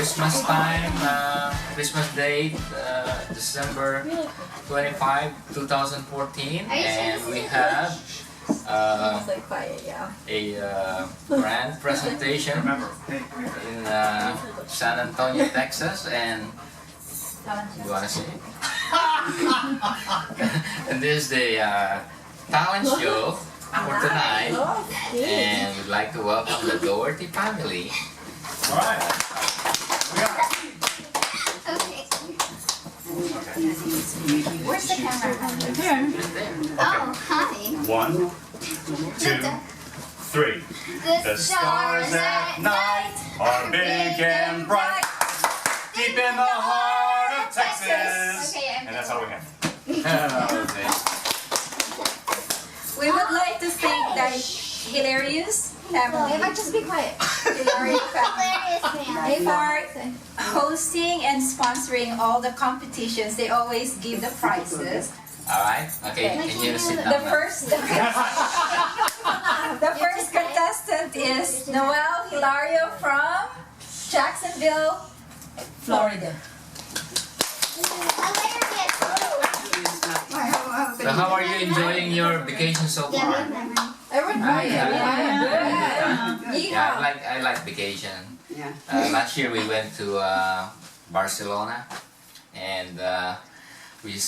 Christmas time, Christmas date, December 25, 2014, and we have a grand presentation in San Antonio, Texas, and you want to see it? And this is the talent show for tonight, and we'd like to welcome the Doherty family. All right. Where's the camera? Right there. Oh, hi. 1, 2, 3. The stars at night are big and bright, deep in the heart of Texas. Okay, And that's all we have. Okay. We would like to thank the Hilarious family, Eva, just be quiet. Hilarious family Hilarious man. for hosting and sponsoring all the competitions. They always give the prizes. All right. Okay. Can you sit down? The first contestant is Noel Hilario from Jacksonville, Florida. Hilarious. So how are you enjoying your vacation so far? Yeah, I like vacation. Yeah. Last year we went to Barcelona, and we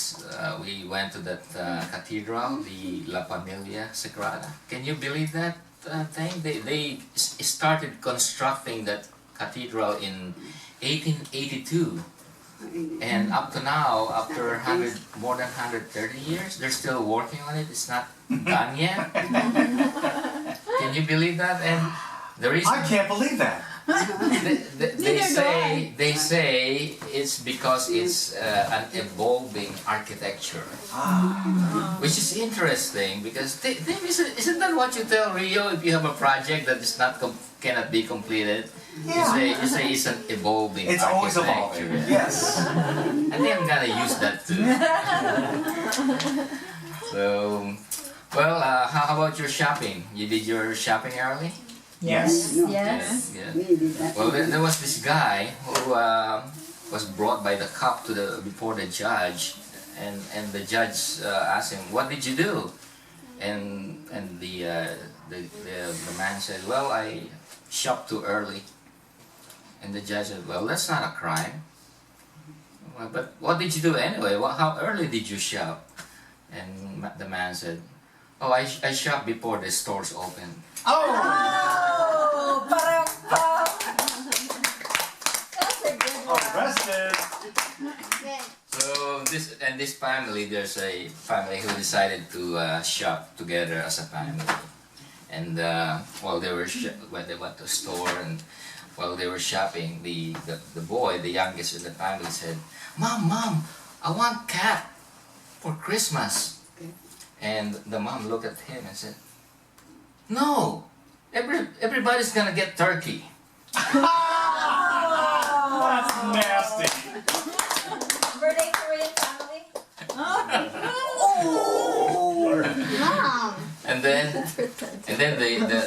went to that cathedral, the La Familia Sagrada. Can you believe that thing? They started constructing that cathedral in 1882. And up to now, after more than 130 years, they're still working on it. It's not done yet. Can you believe that? And the reason I can't believe that. they say it's because it's an evolving architecture, which is interesting because isn't that what you tell Rio if you have a project that is not cannot be completed? Yeah. You say it's an evolving It's always architecture. evolving. Yes. I think I'm gonna use that too. So, well, how about your shopping? You did your shopping early? Yes. Yes. Yeah. We did that. Well, there was this guy who was brought by the cop to before the judge, and the judge asked him, "What did you do?" And the man said, "Well, I shopped too early." And the judge said, "Well, that's not a crime. Well, but what did you do anyway? How early did you shop?" And the man said, "Oh, I shopped before the stores opened." Oh, parang that's a good one. Arrested. So this family, there's a family who decided to shop together as a family, and while they were when they went to a store, and while they were shopping, the boy, the youngest in the family, said, Mom, I want cat for Christmas." Okay. And the mom looked at him and said, "No, everybody's gonna get turkey." That's nasty. Were they Korean family? Mom. And then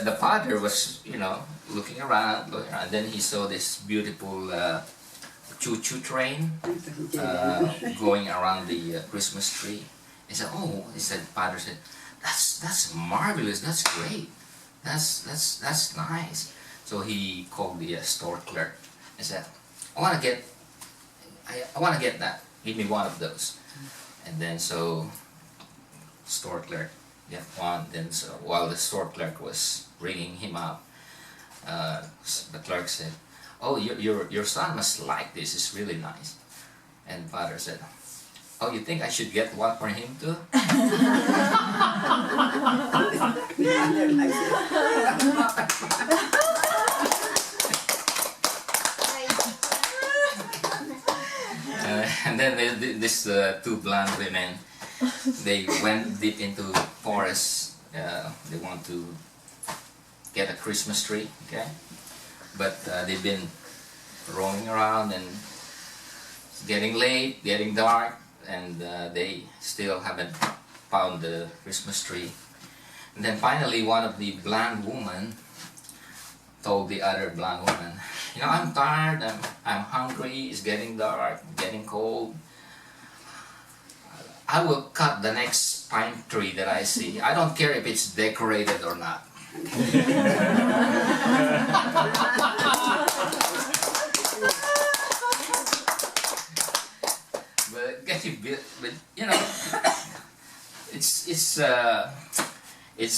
the father was, looking around, and then he saw this beautiful choo-choo train going around the Christmas tree. He said, father said, that's marvelous, that's great, that's nice. So he called the store clerk and said, I want to get that. Give me one of those. And then so store clerk get one. Then so while the store clerk was ringing him up, the clerk said, "Oh, your son must like this. It's really nice." And father said, "Oh, you think I should get one for him too?" And then this two blonde women, they went deep into forest. They want to get a Christmas tree, okay? But they've been roaming around, and it's getting late, getting dark, and they still haven't found the Christmas tree. And then finally, one of the blonde women told the other blonde woman, you know, I'm tired, I'm hungry, it's getting dark, getting cold. I will cut the next pine tree that I see. I don't care if it's decorated or not. But get you bit, but you know, it's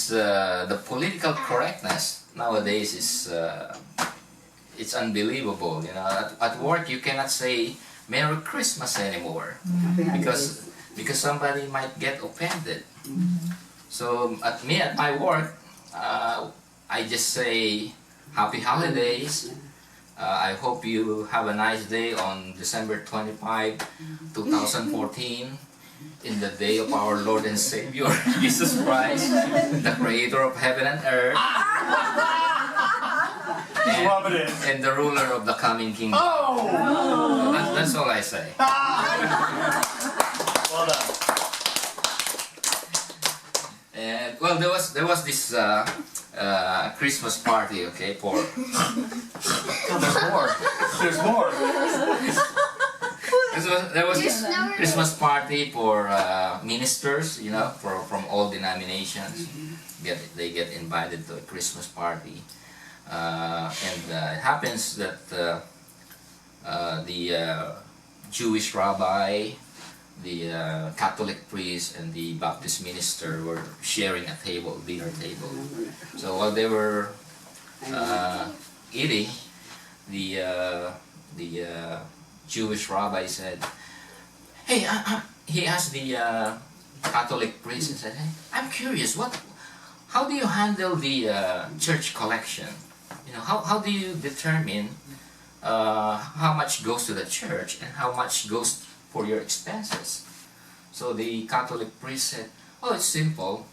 the political correctness nowadays is it's unbelievable. You know, at work you cannot say Merry Christmas anymore because somebody might get offended. So at my work, I just say Happy Holidays. I hope you have a nice day on December 25, 2014, in the day of our Lord and Savior Jesus Christ, the Creator of heaven and earth, Rub it in. and the ruler of the coming kingdom. Oh! So that's all I say. Well done. And well, there was this Christmas party, okay, for There's more. There's more. there was this Christmas party for ministers, you know, from all denominations. They get invited to a Christmas party, and it happens that the Jewish rabbi, the Catholic priest, and the Baptist minister were sharing a dinner table. So while they were eating, the Jewish rabbi said, "Hey," he asked the Catholic priest and said, "Hey, I'm curious, how do you handle the church collection? You know, how do you determine how much goes to the church and how much goes for your expenses?" So the Catholic priest said, "Oh, it's simple.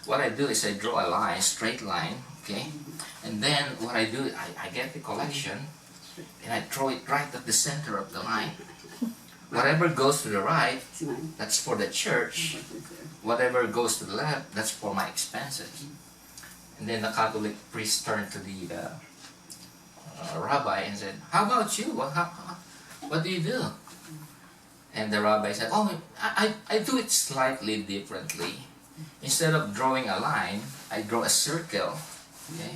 What I do is I draw a line, straight line, okay? And then what I do, I get the collection and I throw it right at the center of the line. Whatever goes to the right, that's for the church. Whatever goes to the left, that's for my expenses." And then the Catholic priest turned to the rabbi and said, "How about you? What do you do?" And the rabbi said, "Oh, I do it slightly differently. Instead of drawing a line, I draw a circle. Okay?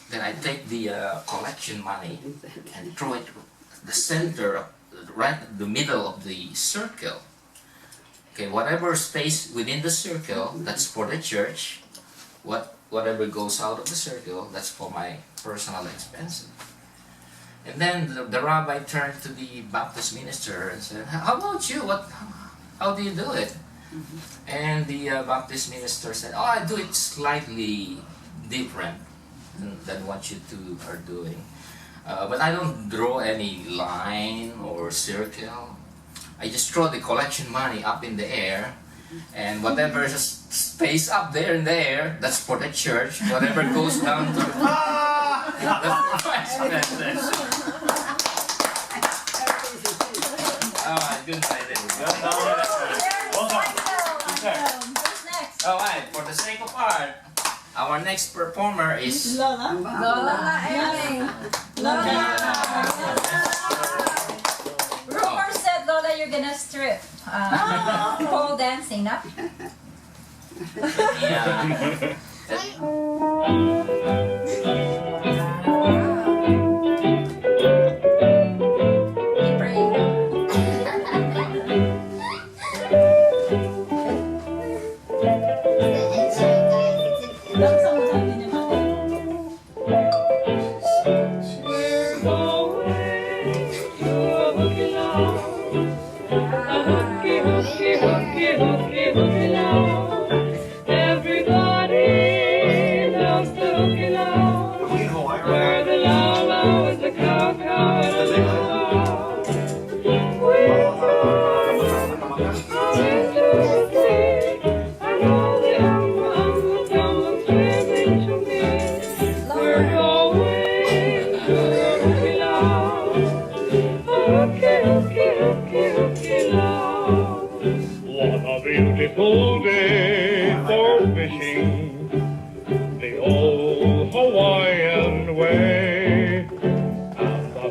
Then I take the collection money and throw it the center, right in the middle of the circle. Okay, whatever stays within the circle, that's for the church. Whatever goes out of the circle, that's for my personal expenses." And then the rabbi turned to the Baptist minister and said, "How about you? How do you do it?" And the Baptist minister said, "Oh, I do it slightly different than what you two are doing. But I don't draw any line or circle. I just throw the collection money up in the air, and whatever stays up there in the air, that's for the church. Whatever goes down to the that's for my expenses." Good idea. Well done. Who's next? Who's next? Alright, for the sake of art, our next performer is Lola. Rumor said, Lola, you're gonna strip. Pole dancing, no? yeah. Be brave. Beautiful day for fishing, the old Hawaiian way. And the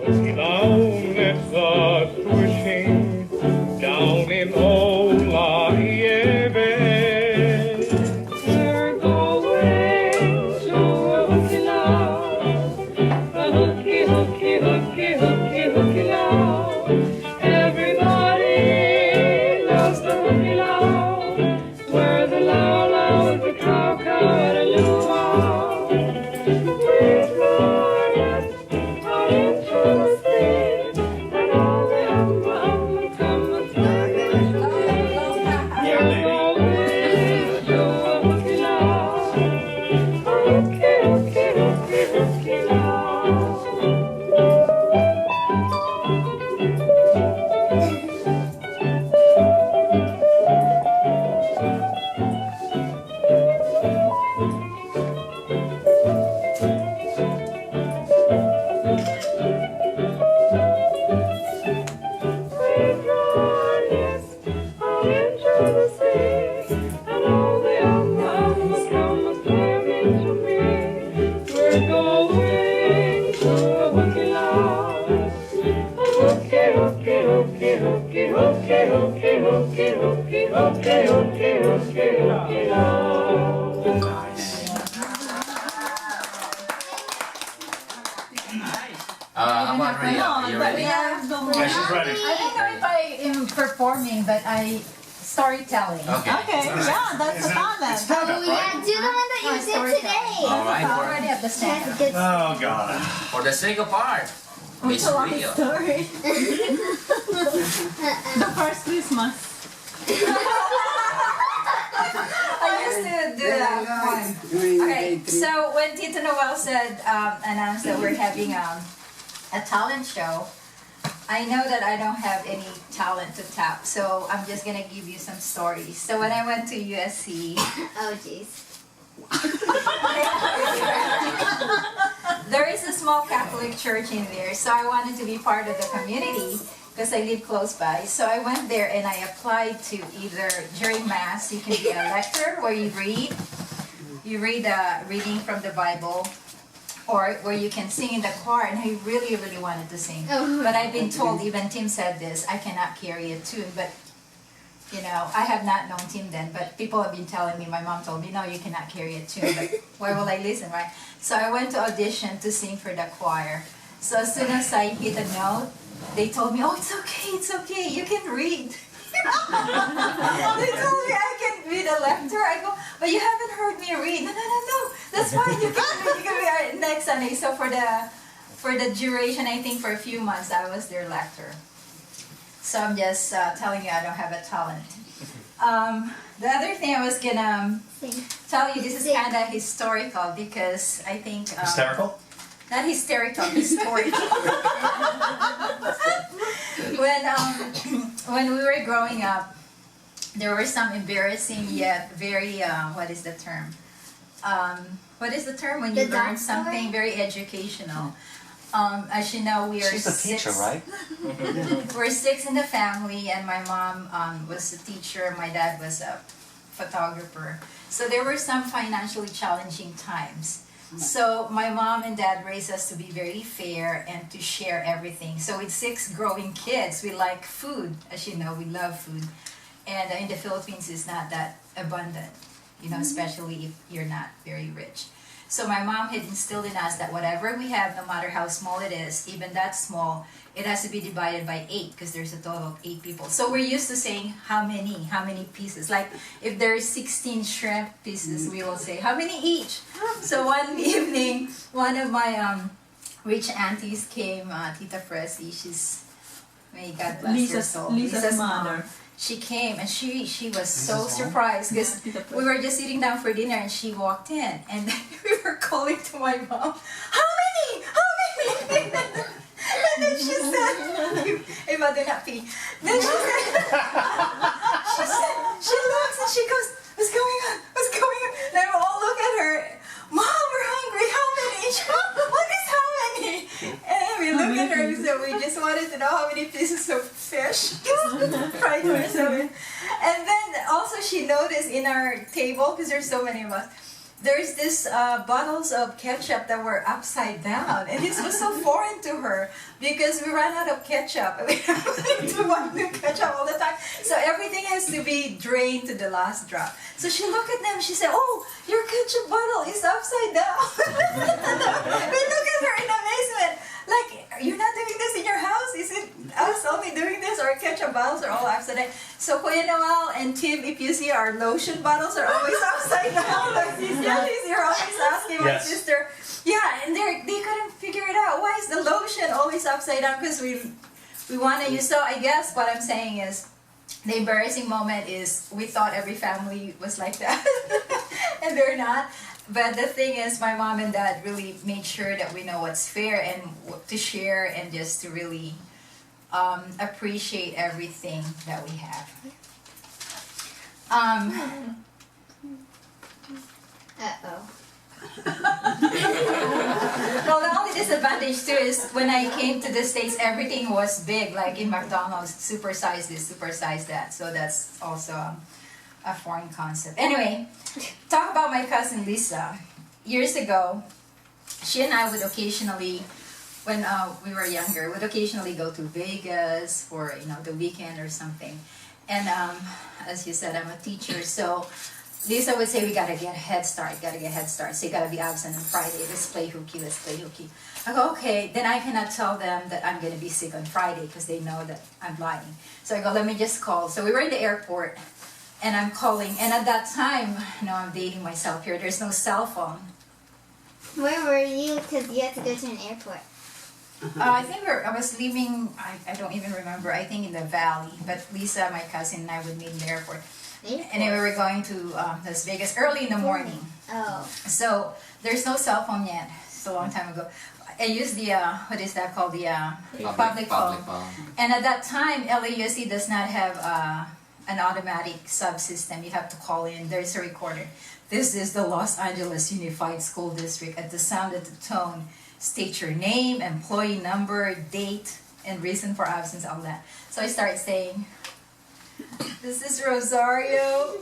okay, okay, okay, okay. How about Ria? Are you ready? Yeah, she's ready. I don't know if I am performing, but storytelling. Okay. Okay, yeah, that's Is a it- talent. It's stand-up, Oh, yeah, right? do the one that you did today. All right. I already have the That's stand. good. Oh, God. For the sake of art, Miss It's a long Ria. story. The first Christmas. I used to do that one. Okay, so when Tita Noel announced that we're having a talent show, I know that I don't have any talent to tap, so I'm just gonna give you some stories. So when I went to USC, Oh, jeez. there is a small Catholic church in there, so I wanted to be part of the community because I live close by. So I went there and I applied to either during Mass, you can be a lector where you read a reading from the Bible, or where you can sing in the choir, and I really, really wanted to sing. Oh. But I've been told, even Tim said this, I cannot carry a tune, but you know, I have not known Tim then, but people have been telling me, my mom told me, no, you cannot carry a tune, but why will I listen, right? So I went to audition to sing for the choir. So as soon as I hit a note, they told me, oh, it's okay, you can read. They told me I can read a lecture. I go, but you haven't heard me read. No, that's fine, you can read, you can read next Sunday. So for the duration, I think for a few months, I was their lector. So I'm just telling you I don't have a talent. The other thing I was gonna Sing. tell you, this is kind of historical because I think... Hysterical? Not hysterical, historical. When we were growing up, there were some embarrassing yet very, what is the term? What is the term when you The learn dark something story? very educational? As you know, we are She's a six. teacher, right? We're six in the family, and my mom was a teacher. My dad was a photographer. So there were some financially challenging times. So my mom and dad raised us to be very fair and to share everything. So with six growing kids, we like food. As you know, we love food. And in the Philippines, it's not that abundant, you know, especially if you're not very rich. So my mom had instilled in us that whatever we have, no matter how small it is, even that small, it has to be divided by 8 because there's a total of 8 people. So we're used to saying how many pieces. Like if there's 16 shrimp pieces, we will say how many each. So one evening, one of my rich aunties came, Tita Fresi, she's, may God bless her soul. Lisa's mom. mother. She came and she was so surprised because we were just sitting down for dinner and she walked in and then we were calling to my mom, how many? And then she said, Eva, do not pee. Then she said, she looks and she goes, what's going on? What's going on? Then we all look at her, Mom, we're hungry. How many each? What is how many? And then we look at her and so we just wanted to know how many pieces of fish. Fried fish. And then also she noticed in our table, because there's so many of us, there's this bottles of ketchup that were upside down, and this was so foreign to her because we ran out of ketchup and we have to buy new ketchup all the time. So everything has to be drained to the last drop. So she looked at them, she said, "Oh, your ketchup bottle is upside down." We look at her in amazement, like, "You're not doing this in your house? Is it us only doing this? Our ketchup bottles are all upside down." So Kuya Noel and Tim, if you see, our lotion bottles are always upside down. You're always asking my Yes. sister. Yeah, and they couldn't figure it out. Why is the lotion always upside down? Because we want to use. So I guess what I'm saying is, the embarrassing moment is we thought every family was like that, and they're not. But the thing is, my mom and dad really made sure that we know what's fair and to share and just to really appreciate everything that we have. Uh-oh. Well, the only disadvantage too is when I came to the States, everything was big, like in McDonald's, supersize this, supersize that. So that's also a foreign concept. Anyway, talk about my cousin Lisa. Years ago, she and I would occasionally, when we were younger, would occasionally go to Vegas for the weekend or something. And as you said, I'm a teacher, so Lisa would say we gotta get a head start, so you gotta be absent on Friday, let's play hooky. I go, okay, then I cannot tell them that I'm gonna be sick on Friday because they know that I'm lying. So I go, let me just call. So we were in the airport and I'm calling, and at that time, no, I'm dating myself here, there's no cell phone. Where were you? Because you had to go to an airport. I think I was leaving, I don't even remember, I think in the valley, but Lisa, my cousin, and I would meet in the airport. And then we were going to Las Vegas early in the morning. Oh. So there's no cell phone yet. It's a long time ago. I used the what is that called? The public phone. And at that time, LAUSD does not have an automatic subsystem. You have to call in. There's a recorder. This is the Los Angeles Unified School District. At the sound of the tone, state your name, employee number, date, and reason for absence. All that. So I start saying, this is Rosario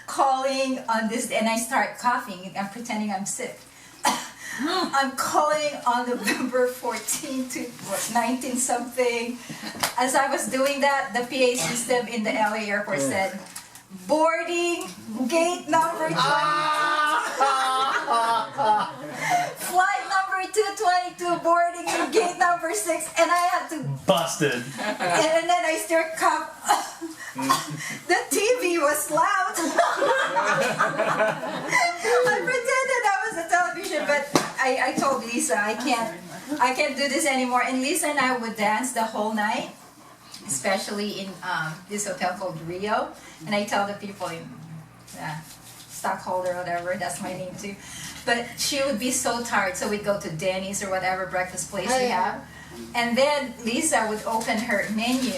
calling on this, and I start coughing. I'm pretending I'm sick. I'm calling on November 14 to 19 something. As I was doing that, the PA system in the LA airport said, boarding gate number 20. Flight number 222, boarding to gate number 6, and I had to Busted. and then I start cough. The TV was loud. I pretended that was a television, but I told Lisa I can't do this anymore. And Lisa and I would dance the whole night, especially in this hotel called Rio. And I tell the people in Stockholder or whatever, that's my name too. But she would be so tired, so we'd go to Denny's or whatever breakfast place we have. And then Lisa would open her menu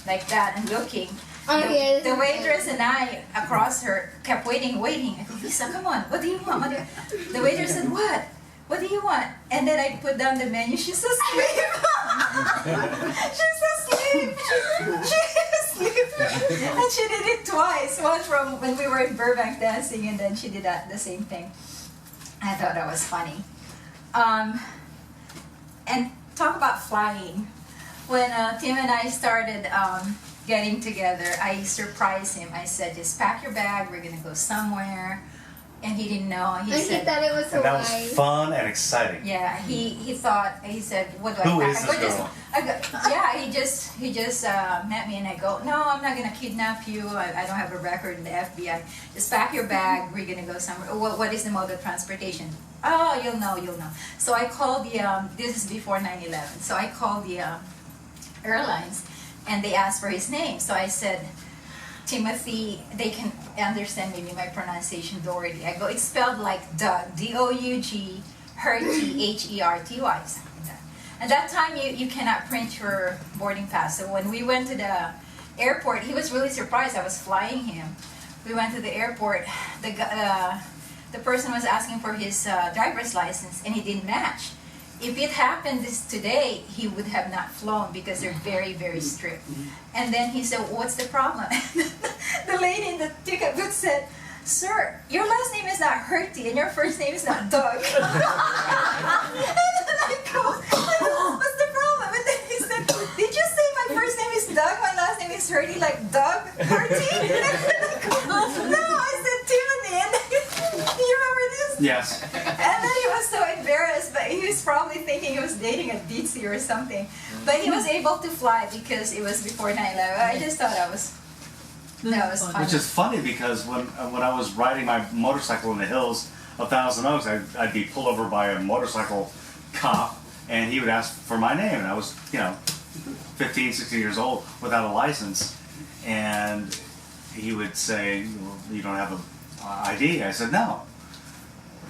like that and looking. The waitress and I across her kept waiting. I go, Lisa, come on, what do you want? The waitress said, what? What do you want? And then I put down the menu. She's asleep. She's asleep. She's asleep. And she did it twice. Once from when we were in Burbank dancing, and then she did the same thing. I thought that was funny. And talk about flying. When Tim and I started getting together, I surprised him. I said, just pack your bag, we're gonna go somewhere. And he didn't know. He said, thought it was And that Hawaii. was fun and exciting. yeah, he thought, he said, what do I Who pack? is I go, this girl? he just met me, and I go, no, I'm not gonna kidnap you. I don't have a record in the FBI. Just pack your bag, we're gonna go somewhere. What is the mode of transportation? Oh, you'll know. So I called the, this is before 9/11, so I called the airlines, and they asked for his name. So I said, Timothy, they can understand maybe my pronunciation, Doherty. I go, it's spelled like Doug, D-O-U-G, Herty, H-E-R-T-Y, something like that. At that time, you cannot print your boarding pass. So when we went to the airport, he was really surprised I was flying him. We went to the airport, the person was asking for his driver's license, and he didn't match. If it happened today, he would have not flown because they're very, very strict. And then he said, what's the problem? The lady in the ticket booth said, sir, your last name is not Herty and your first name is not Doug. And then I go, what's the problem? And then he said, did you say my first name is Doug, my last name is Herty, like Doug Herty? And then I go, no, I said Timothy. And then, do you remember this? Yes. And then he was so embarrassed, but he was probably thinking he was dating a Dixie or something. But he was able to fly because it was before 9/11. I just thought that was funny. Which is funny because when I was riding my motorcycle in the hills of Thousand Oaks, I'd be pulled over by a motorcycle cop, and he would ask for my name, and I was 15, 16 years old without a license, and he would say, well, you don't have a ID? I said, no.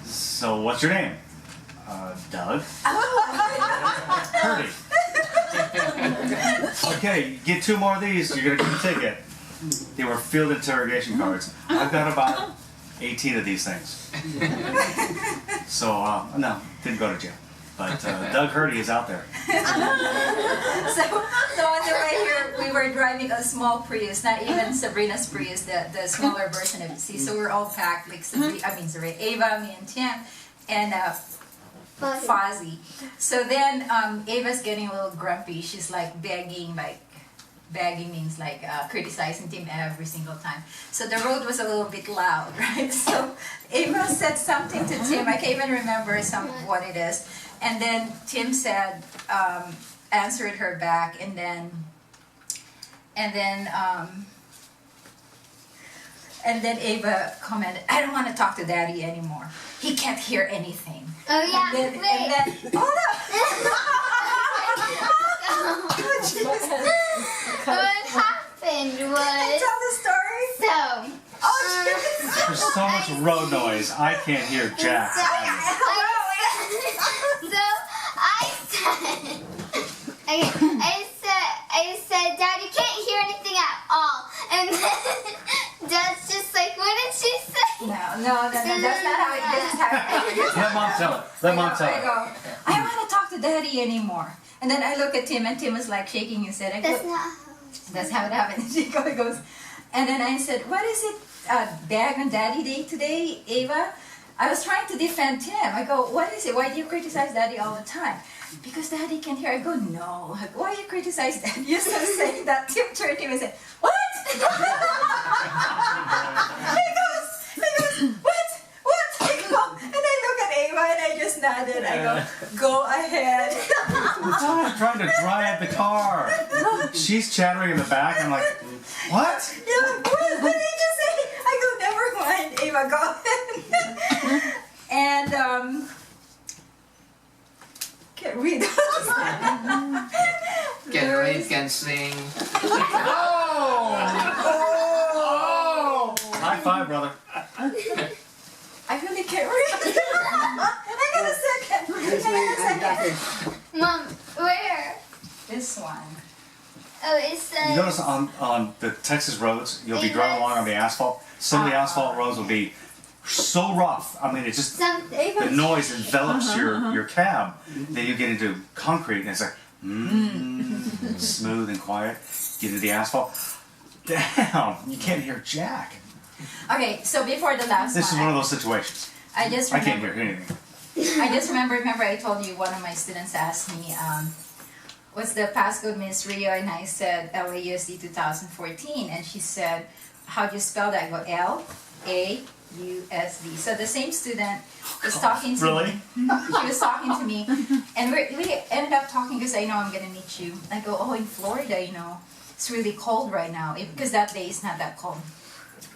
So what's your name? Doug. Herty. Okay, get 2 more of these, you're gonna get a ticket. They were field interrogation cards. I've got about 18 of these things. So, no, didn't go to jail. But Doug Herty is out there. So on the way here, we were driving a small Prius, not even Sabrina's Prius, the smaller version of it. See, so we're all packed, like Ava, me, and Tim, and Fozzie. So then Ava's getting a little grumpy. She's like begging, like, bagging means like criticizing Tim every single time. So the road was a little bit loud, right? So Ava said something to Tim. I can't even remember what it is. And then Tim said, answered her back, and then Ava commented, "I don't want to talk to Daddy anymore. He can't hear anything." Oh yeah. And then, Wait. hold up. What happened was Tell the story. so. Oh, jeez. There's so much road noise. I can't hear Jack. So I said, I said, Dad, you can't hear anything at all. And then Dad's just like, what did she say? No, that's not how it. This is how it goes. Let Mom tell it. Let Mom tell I it. go, I don't want to talk to Daddy anymore. And then I look at Tim, and Tim was like shaking his head. I go, That's not. that's how it happened. And she goes, and then I said, what is it, Bag on Daddy Day today, Ava? I was trying to defend Tim. I go, what is it? Why do you criticize Daddy all the time? Because Daddy can hear. I go, no. Like, why you criticize Daddy? You start saying that. Tim turned to him and said, what? he goes, what? I go, and I look at Ava and I just nodded. I go ahead. I'm trying to dry up the car. She's chattering in the back. I'm like, what? You're like, what did you say? I go, never mind, Ava, go ahead. And, can't read. Can read, can sing. Oh! High five, brother. I really can't read. I got a second. Mom, where? This one. Oh, it says. You notice on the Texas roads, you'll be driving along on the asphalt. Some of the asphalt roads will be so rough. I mean, it just Some. the noise envelops your cab. Then you get into concrete, and it's like smooth and quiet. Get into the asphalt. Damn, you can't hear Jack. Okay, so before the last This is one, one of those situations. I just I can't remember. hear anything. I just remember I told you one of my students asked me, what's the passcode, Miss Rio? And I said LAUSD 2014, and she said, how do you spell that? I go LAUSD. So the same student was talking to Really? me. She was talking to me, and we ended up talking because I know I'm gonna meet you. I go, oh, in Florida, it's really cold right now because that day is not that cold.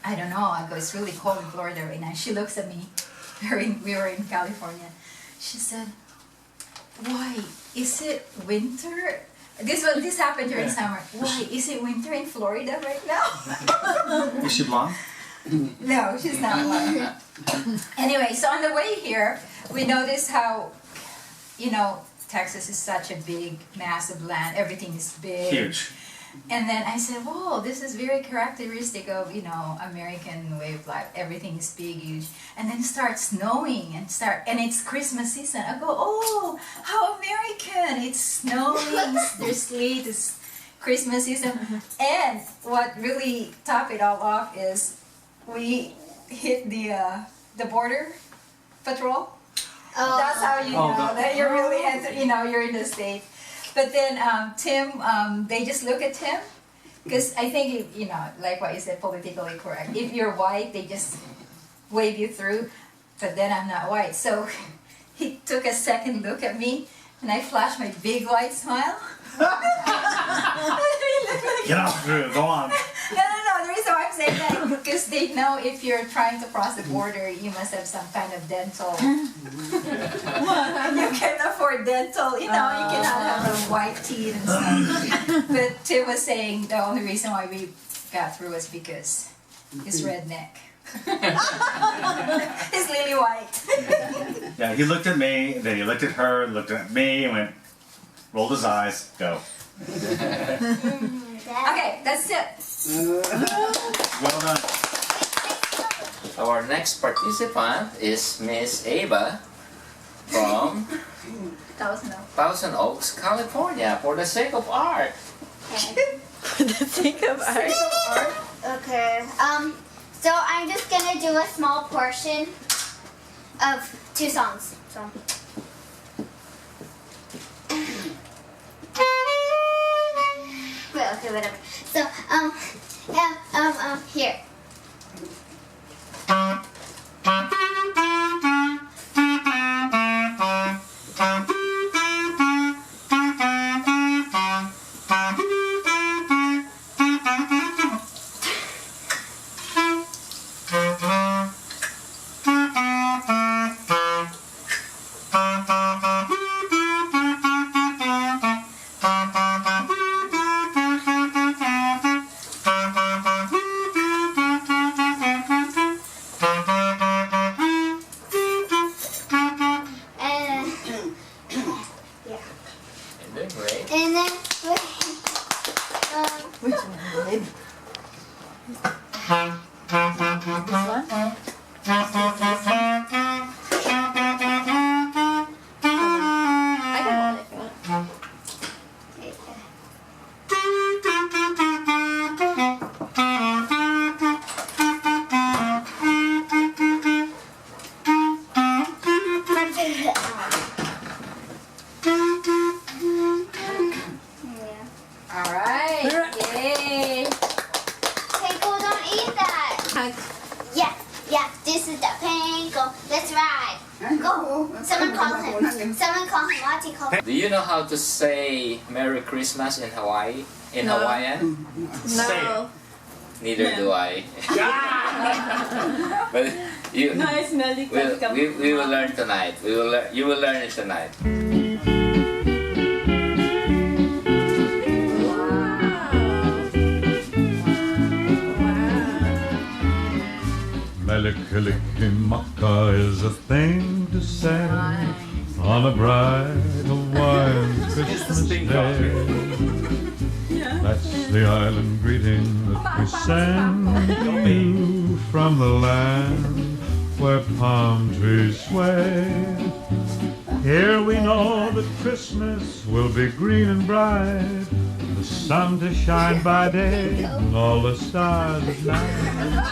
I don't know. I go, it's really cold in Florida right now. She looks at me. We were in California. She said, why? Is it winter? This happened during summer. Why? Is it winter in Florida right now? Is she blonde? No, she's not one. Anyway, so on the way here, we noticed how, Texas is such a big, massive land. Everything is big. Huge. And then I said, whoa, this is very characteristic of, American way of life. Everything is big, huge. And then it starts snowing and it's Christmas season. I go, oh, how American. It's snowing, there's sleet, it's Christmas season. And what really topped it all off is we hit the border patrol. Oh. That's how you know Oh, that you're really, you're in the States. But then Tim, they just look at Tim, because I think, like what you said, politically correct. If you're white, they just wave you through, but then I'm not white. So he took a second look at me, and I flashed my big white smile. Get off through. Go on. No. The reason why I'm saying that is because they know if you're trying to cross the border, you must have some kind of dental. You can afford dental, you cannot have the white teeth and stuff. But Tim was saying the only reason why we got through was because he's redneck. He's lily white. Yeah, he looked at me, then he looked at her, looked at me, and went, rolled his eyes, go. Okay, that's it. Well done. Our next participant is Miss Ava from Thousand Oaks, California, for the sake of art. Okay. So I'm just gonna do a small portion of 2 songs. So. Wait, okay. whatever. So, here. You're doing great. And then, Which one, babe? This one? I can hold it if you want. All right. Yay. Panko, don't eat that. Yeah, this is the Panko. Let's ride. Go. Someone call him. What's call him? Do you know how to say Merry Christmas in Hawaii? In No. Hawaiian? No. Neither do I. But you, No, it's Melly. we will learn tonight. You will learn it tonight. Melikilikimaka is a thing to say on a bright Hawaiian Christmas day. That's the island greeting that we send you from the land where palm trees sway. Here we know that Christmas will be green and bright, the sun to shine by day and all the stars at night.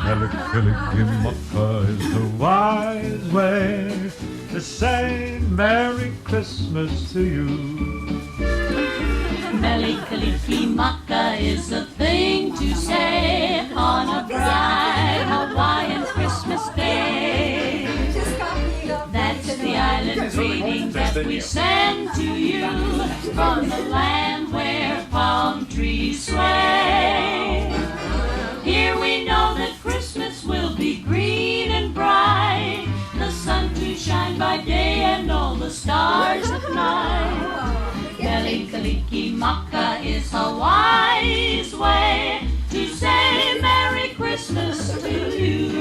Melikilikimaka is the wise way to say Merry Christmas to you. Melikalikimaka is the thing to say on a bright Hawaiian Christmas day. Just copy it. That's the island greeting that we send to you from the land where palm trees sway. Here we know that Christmas will be green and bright, the sun to shine by day and all the stars at night. Melikalikimaka is Hawaii's way to say Merry Christmas to you.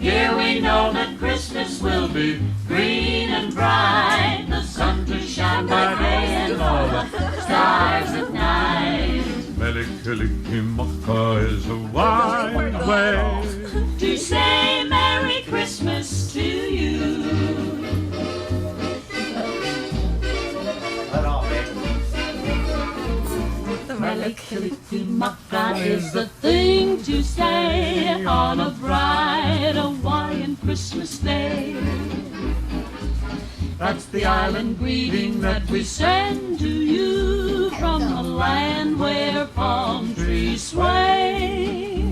Here we know that Christmas will be green and bright, the sun to shine by day and all the stars at night. Melikalikimaka is a wise way To say Merry Christmas to you. Let off, babe. Melikalikimaka is the thing to say on a bright Hawaiian Christmas day. That's the island greeting that we send to you from the land where palm trees sway.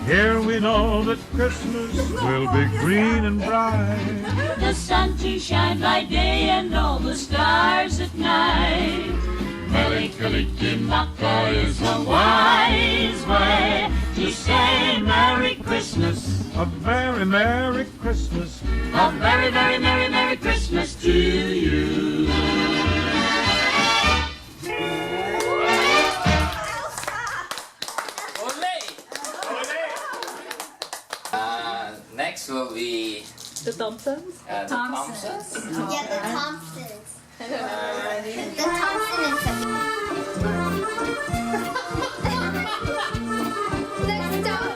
Here we know that Christmas will be green and bright. The sun to shine by day and all the stars at night. Melikalikimaka is a wise way to say Merry Christmas. A very Merry Christmas. A very, very Merry, Merry Christmas to you. Next will be The Thompsons? the Thompsons. Yeah, the Thompsons. The Thompsons. Let's stop.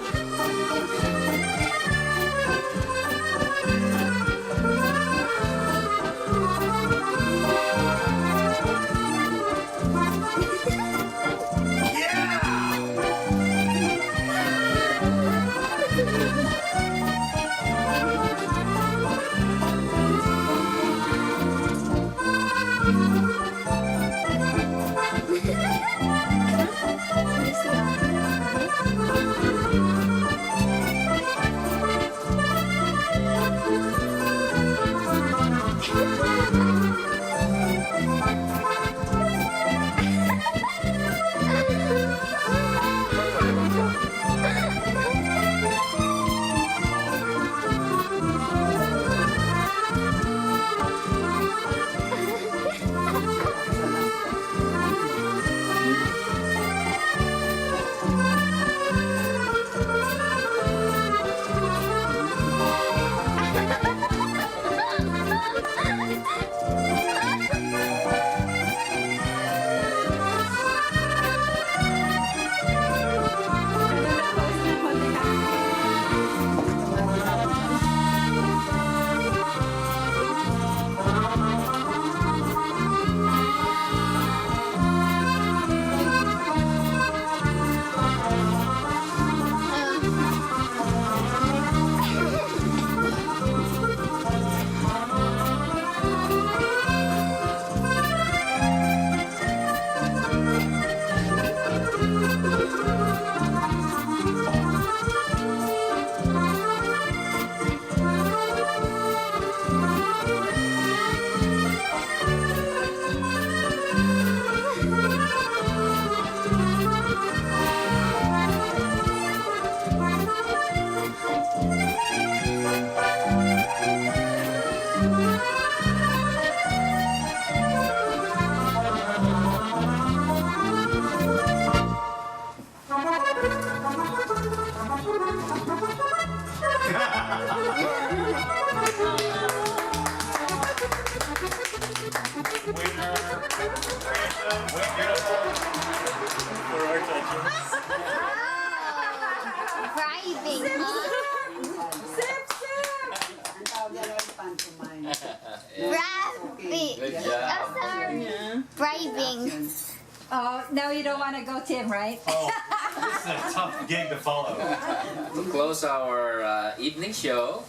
Bribing, huh? Bribing. Good Oh, job. sorry. Bribing. Oh, no, you don't want to go, Tim, right? Oh, this is a tough gig to follow. To close our evening show,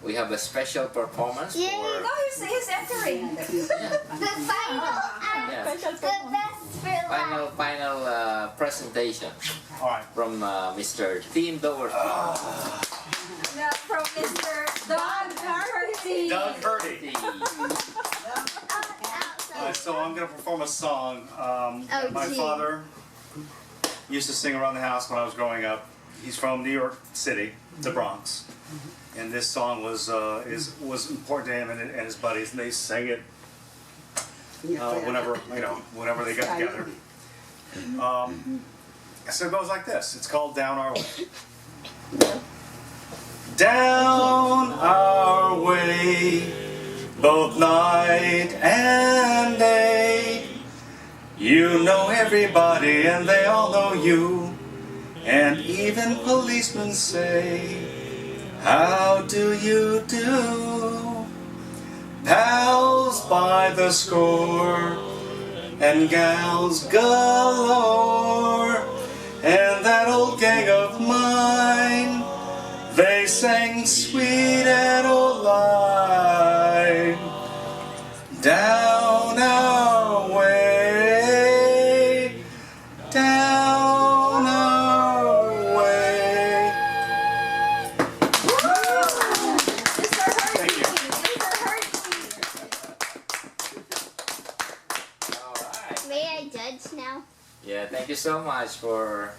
we have a special performance Yay. for No, he's entering. The final yeah, the best for last. final presentation All right. from Mr. Tim Doherty. No, from Mr. Doug Doherty. Doug Purdy. Oh, So I'm going to perform a song. My gee. father used to sing around the house when I was growing up. He's from New York City, the Bronx, and this song was important to him and his buddies, and they sang it whenever they got together. So it goes like this. It's called "Down Our Way." Down our way, both night and day. You know everybody and they all know you. And even policemen say, how do you do? Pals by the score and gals galore. And that old gang of mine, they sang sweet and old line. Down our way, down our way. Thank you. All right. May I judge now? Yeah, thank you so much for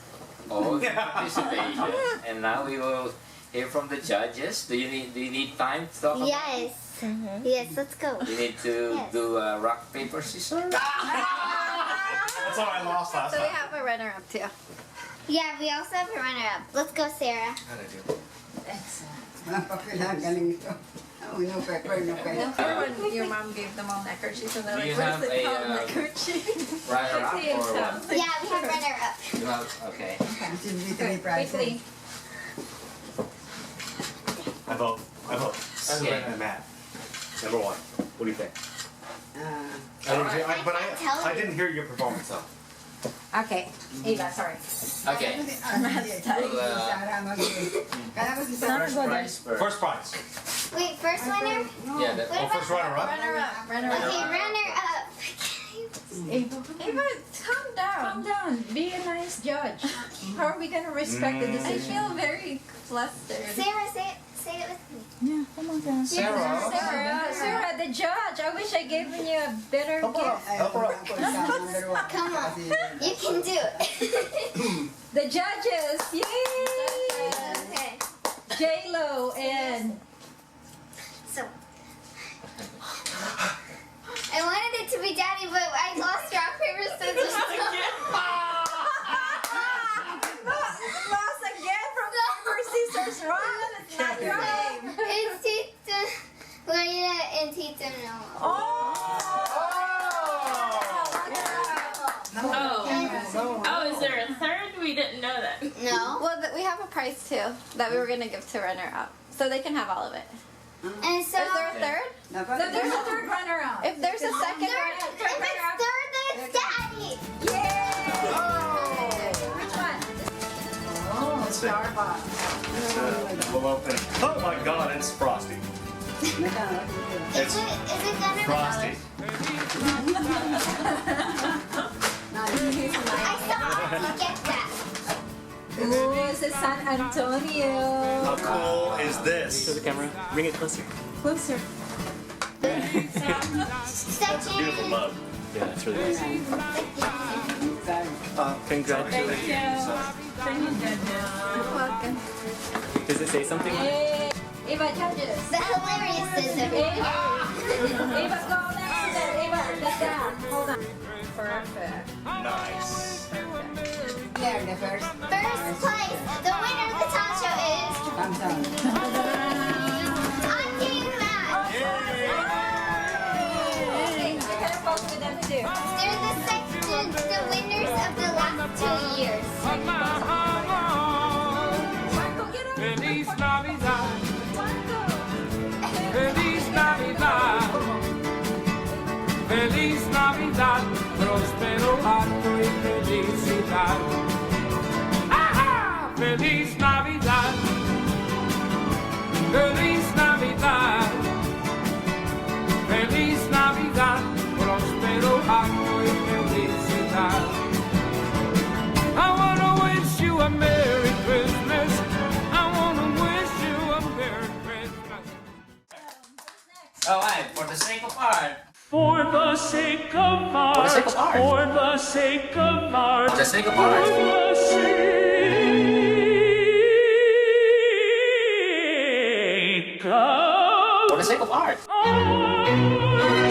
all the participation. And now we will hear from the judges. Do you need time to talk about it? Yes. Yes, let's go. You need to Yes. do rock, paper, scissors? That's how I lost last So we time. have a runner-up too. Yeah, we also have a runner-up. Let's go, Sarah. Remember when your mom gave them all neckerchiefs and they're Do like, you what have is it a, called, neckerchief? Runner-up or what? Yeah, we have runner-up. You have, okay. Quickly. I vote. Okay. And Matt. Number one. What do you think? I can't tell I you. didn't hear your performance though. Okay, Eva, sorry. Okay. First prize first. First prize. Wait, first winner? Yeah, that, Oh, first runner-up. Runner-up. Okay, runner up. Eva, calm down. Calm down. Be a nice judge. How are we gonna respect the decision? I feel very flustered. Sarah, say it with me. Sarah, the judge. I wish I gave you a better gift. Come on, you can do it. The judges, yay! Okay, J-Lo and so I wanted it to be Daddy, but I lost rock paper scissors. lost again from paper scissors rock. It's not your game. It's Tita Lorena and Tita Noah. Oh! Oh, is there a third? We didn't know that. No. Well, we have a prize too that we were gonna give to runner-up, so they can have all of it. And so Is there a third? So there's a third runner-up. If there's a second, if it's third, then it's Daddy. Which one? Starbucks. We'll open it. Oh my God, it's Frosty. Is it gonna Frosty. I saw you get that. Ooh, it's a San Antonio. How cool is this? Show the camera. Bring it closer. Closer. Beautiful Section. mug. Yeah, that's really nice. Congratulations. Welcome. Does it say something? Yay! Eva judges. The hilarious is Eva, Eva, go next to that. Eva, like that. Hold on. Perfect. Nice. Yeah, the first. First place. The winner of the talent show is Auntie Matt. Okay, you can pose with them too. They're the winners of the last 2 years. Marco, get up. Feliz Navidad, Marco. Feliz Navidad, Feliz Navidad, próspero año y felicidad. ¡Ajá! Feliz Navidad, Feliz Navidad, Feliz Navidad, próspero año y felicidad. I wanna wish you a Merry Christmas. I wanna wish you a Merry Christmas. Alright, for the sake of art. For the sake of art. For the sake of art. For the sake of art. For the sake of For art. the sake of For the sake of art. art.